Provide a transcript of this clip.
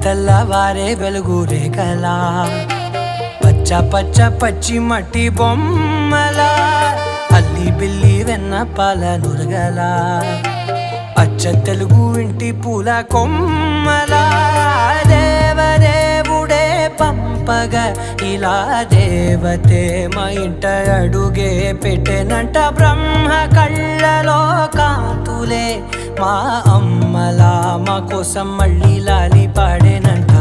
తెల్లవారే వెలుగు రేఖలా పచ్చ పచ్చ పచ్చి మట్టి బొమ్మలా అల్లి బిల్లి వెన్న పాల నురగలా అచ్చ తెలుగు ఇంటి పూల కొమ్మలా దేవదేవుడే పంపగా ఇలా దేవతే మా ఇంట అడుగే పెట్టెనంట బ్రహ్మ కళ్ళలో కాంతులే మా అమ్మలా మా కోసం మళ్ళీ లాలి పాడేనంట.